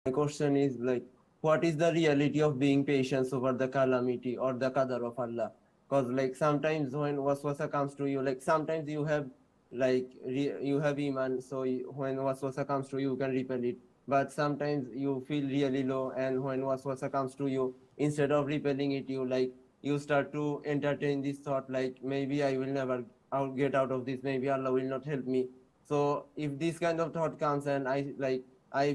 My question is like, what is the reality of being patient over the calamity or the qadar of Allah? Because like sometimes when waswasa comes to you, like sometimes you have like you have iman, so when waswasa comes to you, you can repel it. But sometimes you feel really low, and when waswasa comes to you, instead of repelling it, you start to entertain this thought like maybe I will never get out of this, maybe Allah will not help me. So if this kind of thought comes and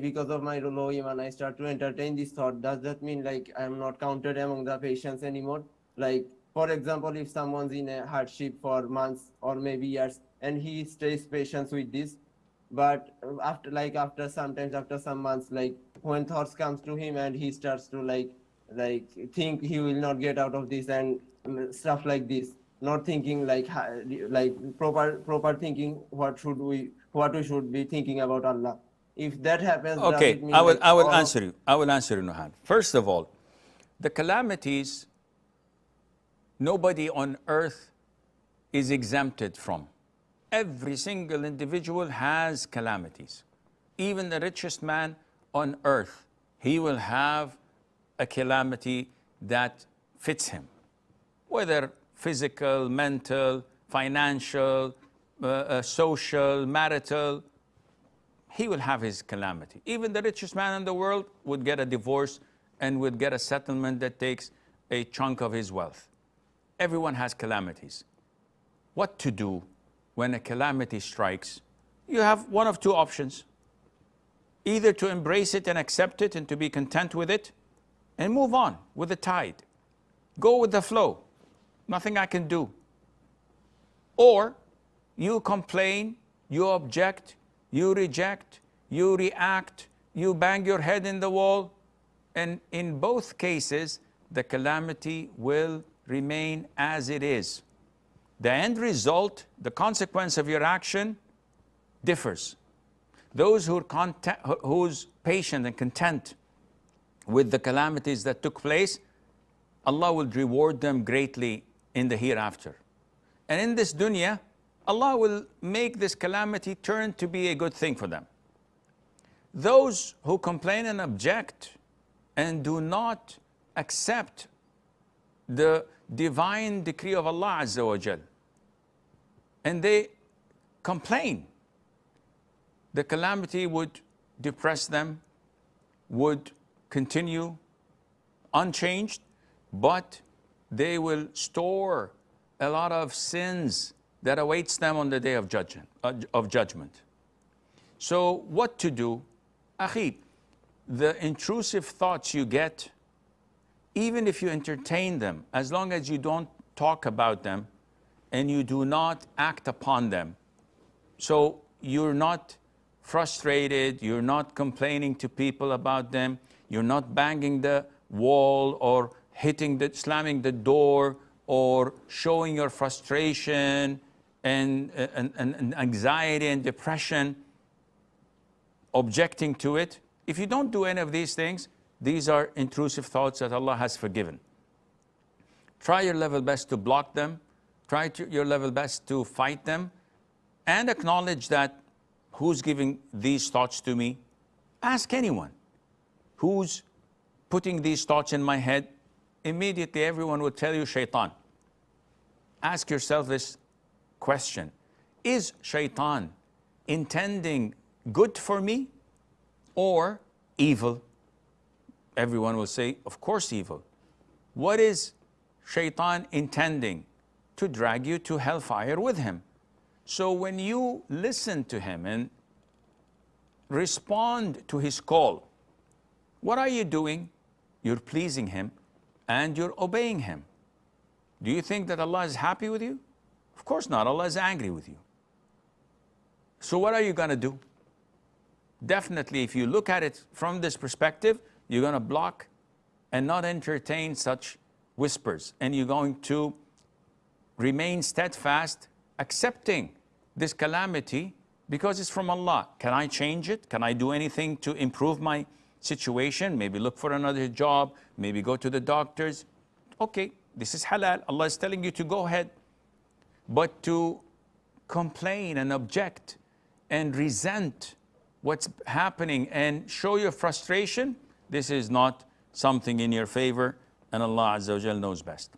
because of my low iman, I start to entertain this thought. Does that mean like I am not counted among the patients anymore? Like, for example, if someone's in a hardship for months or maybe years, and he stays patient with this, but after sometimes after some months, like when thoughts comes to him and he starts to like think he will not get out of this and stuff like this, not thinking like proper thinking what we should be thinking about Allah. If that happens, does Okay, it mean like I will all of answer you. I will answer you, Nuhan. First of all, the calamities nobody on earth is exempted from. Every single individual has calamities. Even the richest man on earth, he will have a calamity that fits him, whether physical, mental, financial, social, marital, he will have his calamity. Even the richest man in the world would get a divorce and would get a settlement that takes a chunk of his wealth. Everyone has calamities. What to do when a calamity strikes? You have one of two options. Either to embrace it and accept it and to be content with it and move on with the tide. Go with the flow. Nothing I can do. Or you complain, you object, you reject, you react, you bang your head in the wall, and in both cases, the calamity will remain as it is. The end result, the consequence of your action differs. Those who's patient and content with the calamities that took place, Allah will reward them greatly in the hereafter. And in this dunya, Allah will make this calamity turn to be a good thing for them. Those who complain and object and do not accept the divine decree of Allah Azza wa Jal, and they complain, the calamity would depress them, would continue unchanged, but they will store a lot of sins that awaits them on the day of judgment. So what to do? Akhi, the intrusive thoughts you get, even if you entertain them, as long as you don't talk about them and you do not act upon them, so you're not frustrated, you're not complaining to people about them, you're not banging the wall or slamming the door or showing your frustration and anxiety and depression, objecting to it. If you don't do any of these things, these are intrusive thoughts that Allah has forgiven. Try your level best to block them. Try your level best to fight them. And acknowledge that who's giving these thoughts to me? Ask anyone. Who's putting these thoughts in my head? Immediately everyone will tell you shaitan. Ask yourself this question. Is shaitan intending good for me or evil? Everyone will say, of course, evil. What is shaitan intending? To drag you to hellfire with him. So when you listen to him and respond to his call, what are you doing? You're pleasing him and you're obeying him. Do you think that Allah is happy with you? Of course not. Allah is angry with you. So what are you going to do? Definitely, if you look at it from this perspective, you're going to block and not entertain such whispers. And you're going to remain steadfast, accepting this calamity because it's from Allah. Can I change it? Can I do anything to improve my situation? Maybe look for another job, maybe go to the doctors. Okay, this is halal. Allah is telling you to go ahead. But to complain and object and resent what's happening and show your frustration, this is not something in your favor, and Allah Azza wa Jal knows best.